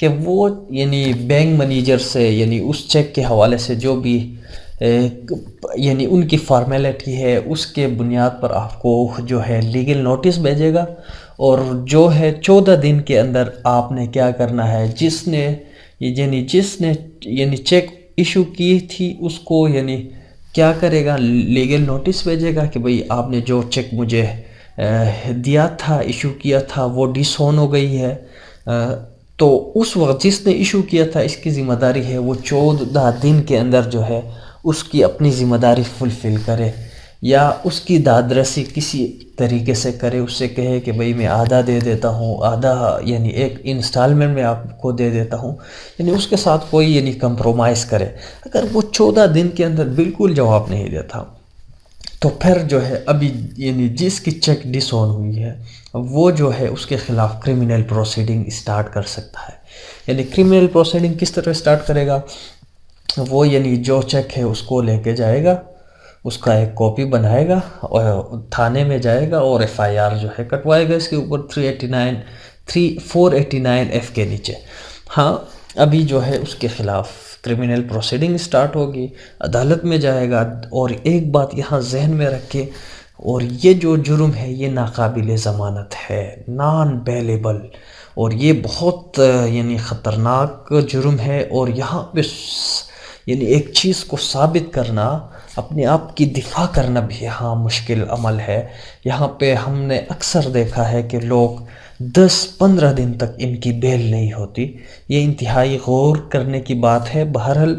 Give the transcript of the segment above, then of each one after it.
کہ وہ یعنی بینک مینیجر سے یعنی اس چیک کے حوالے سے جو بھی یعنی ان کی فارمیلٹی ہے اس کے بنیاد پر آپ کو جو ہے لیگل نوٹس بھیجے گا، اور جو ہے 14 دن کے اندر آپ نے کیا کرنا ہے، جس نے یعنی چیک ایشو کی تھی اس کو یعنی کیا کرے گا، لیگل نوٹس بھیجے گا کہ بھئی آپ نے جو چیک مجھے دیا تھا، ایشو کیا تھا، وہ ڈس آن ہو گئی ہے۔ تو اس وقت جس نے ایشو کیا تھا اس کی ذمہ داری ہے وہ 14 دن کے اندر جو ہے اس کی اپنی ذمہ داری فلفل کرے، یا اس کی داد رسی کسی طریقے سے کرے، اس سے کہے کہ بھئی میں آدھا دے دیتا ہوں، آدھا یعنی ایک انسٹالمنٹ میں آپ کو دے دیتا ہوں، یعنی اس کے ساتھ کوئی یعنی کمپرومائز کرے۔ اگر وہ 14 دن کے اندر بالکل جواب نہیں دیتا تو پھر جو ہے ابھی یعنی جس کی چیک ڈس آن ہوئی ہے وہ جو ہے اس کے خلاف کرمنل پروسیڈنگ اسٹارٹ کر سکتا ہے۔ یعنی کرمنل پروسیڈنگ کس طرح اسٹارٹ کرے گا، وہ یعنی جو چیک ہے اس کو لے کے جائے گا، اس کا ایک کاپی بنائے گا اور تھانے میں جائے گا اور ایف آئی آر جو ہے کٹوائے گا اس کے اوپر 489 F کے نیچے۔ ہاں ابھی جو ہے اس کے خلاف کرمنل پروسیڈنگ سٹارٹ ہوگی، عدالت میں جائے گا، اور ایک بات یہاں ذہن میں رکھے، اور یہ جو جرم ہے یہ ناقابل ضمانت ہے، نان بیلیبل، اور یہ بہت یعنی خطرناک جرم ہے، اور یہاں پہ یعنی ایک چیز کو ثابت کرنا، اپنے آپ کی دفاع کرنا بھی یہاں مشکل عمل ہے۔ یہاں پہ ہم نے اکثر دیکھا ہے کہ لوگ 10-15 دن تک ان کی بیل نہیں ہوتی، یہ انتہائی غور کرنے کی بات ہے۔ بہرحال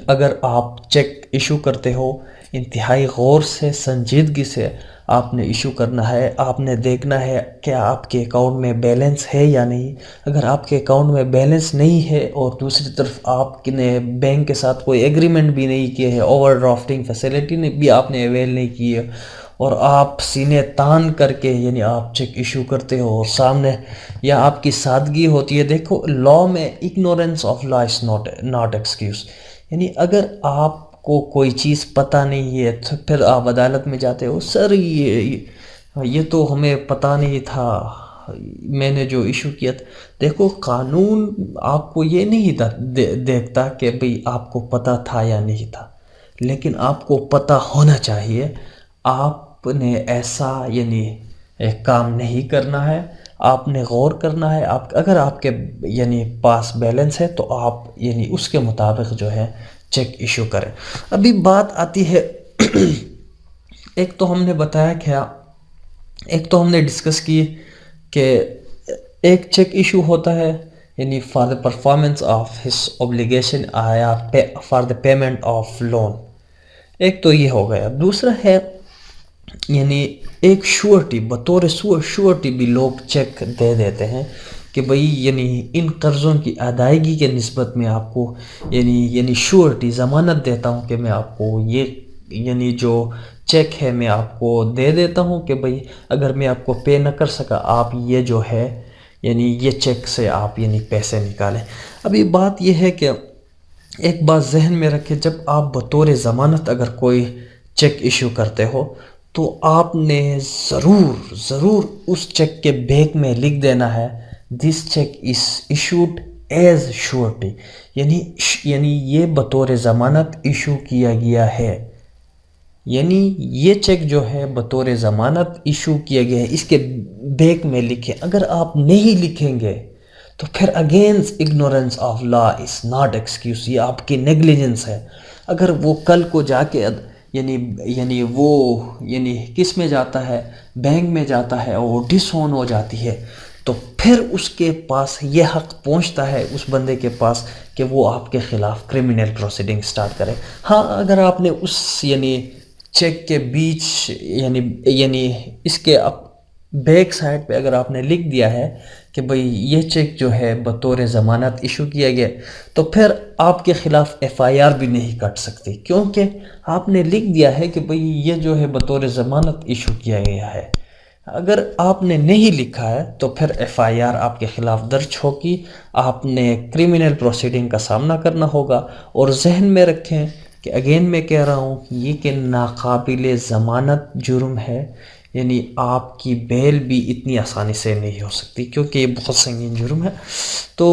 اگر آپ چیک ایشو کرتے ہو انتہائی غور سے، سنجیدگی سے آپ نے ایشو کرنا ہے، آپ نے دیکھنا ہے کہ آپ کے اکاؤنٹ میں بیلنس ہے یا نہیں۔ اگر آپ کے اکاؤنٹ میں بیلنس نہیں ہے اور دوسری طرف آپ نے بینک کے ساتھ کوئی ایگریمنٹ بھی نہیں کیا ہے، اوور ڈرافٹنگ فیسیلٹی نے بھی آپ نے اویل نہیں کی ہے، اور آپ سینے تان کر کے یعنی آپ چیک ایشو کرتے ہو اور سامنے یا آپ کی سادگی ہوتی ہے، دیکھو لا میں ignorance of law is not excuse, یعنی اگر آپ کو کوئی چیز پتہ نہیں ہے تو پھر آپ عدالت میں جاتے ہو، سر یہ تو ہمیں پتہ نہیں تھا، میں نے جو ایشو کیا تھا۔ دیکھو قانون آپ کو یہ نہیں دیکھتا کہ بھئی آپ کو پتہ تھا یا نہیں تھا، لیکن آپ کو پتہ ہونا چاہیے، آپ نے ایسا یعنی ایک کام نہیں کرنا ہے، آپ نے غور کرنا ہے، اگر آپ کے یعنی پاس بیلنس ہے تو آپ یعنی اس کے مطابق جو ہے چیک ایشو کریں۔ ابھی بات آتی ہے ایک تو ہم نے بتایا کیا، ایک تو ہم نے ڈسکس کی کہ ایک چیک ایشو ہوتا ہے یعنی for the performance of his obligation آیا for the payment of loan, ایک تو یہ ہو گیا۔ دوسرا ہے یعنی ایک شورٹی، بطور شورٹی بھی لوگ چیک دے دیتے ہیں کہ بھئی یعنی ان قرضوں کی ادائیگی کے نسبت میں آپ کو یعنی شورٹی ضمانت دیتا ہوں کہ میں آپ کو یہ یعنی جو چیک ہے میں آپ کو دے دیتا ہوں کہ بھئی اگر میں آپ کو پے نہ کر سکا آپ یہ جو ہے یعنی یہ چیک سے آپ یعنی پیسے نکالیں۔ ابھی بات یہ ہے کہ ایک بات ذہن میں رکھیں، جب آپ بطور ضمانت اگر کوئی چیک ایشو کرتے ہو تو آپ نے ضرور اس چیک کے بیک میں لکھ دینا ہے this check is issued as شورٹی، یعنی یہ بطور ضمانت ایشو کیا گیا ہے، یعنی یہ چیک جو ہے بطور ضمانت ایشو کیا گیا ہے، اس کے بیک میں لکھیں۔ اگر آپ نہیں لکھیں گے تو پھر against ignorance of law is not excuse, یہ آپ کی نیگلیجنس ہے۔ اگر وہ کل کو جا کے یعنی وہ کس میں جاتا ہے، بینک میں جاتا ہے اور ڈس آن ہو جاتی ہے، تو پھر اس کے پاس یہ حق پہنچتا ہے اس بندے کے پاس کہ وہ آپ کے خلاف کرمنل پروسیڈنگ سٹارٹ کرے۔ ہاں اگر آپ نے اس چیک کے بیچ یعنی اس کے بیک سائڈ پہ اگر آپ نے لکھ دیا ہے کہ بھئی یہ چیک جو ہے بطور ضمانت ایشو کیا گیا، تو پھر آپ کے خلاف ایف آئی آر بھی نہیں کٹ سکتی، کیونکہ آپ نے لکھ دیا ہے کہ بھئی یہ جو ہے بطور ضمانت ایشو کیا گیا ہے۔ اگر آپ نے نہیں لکھا ہے تو پھر ایف آئی آر آپ کے خلاف درج ہوگی، آپ نے کرمنل پروسیڈنگ کا سامنا کرنا ہوگا۔ اور ذہن میں رکھیں کہ اگین میں کہہ رہا ہوں یہ کہ ناقابل ضمانت جرم ہے، یعنی آپ کی بیل بھی اتنی آسانی سے نہیں ہو سکتی کیونکہ یہ بہت سنگین جرم ہے. تو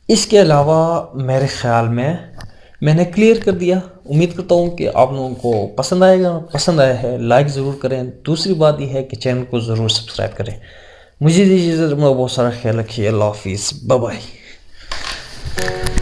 اس کے علاوہ میرے خیال میں نے کلیئر کر دیا. امید کرتا ہوں کہ آپ لوگوں کو پسند آئے گا. پسند آیا ہے لائک ضرور کریں. دوسری بات یہ ہے کہ چینل کو ضرور سبسکرائب کریں. مجھے دیجیے اجازت، بہت سارا خیال رکھیے. اللہ حافظ، بائے بائے.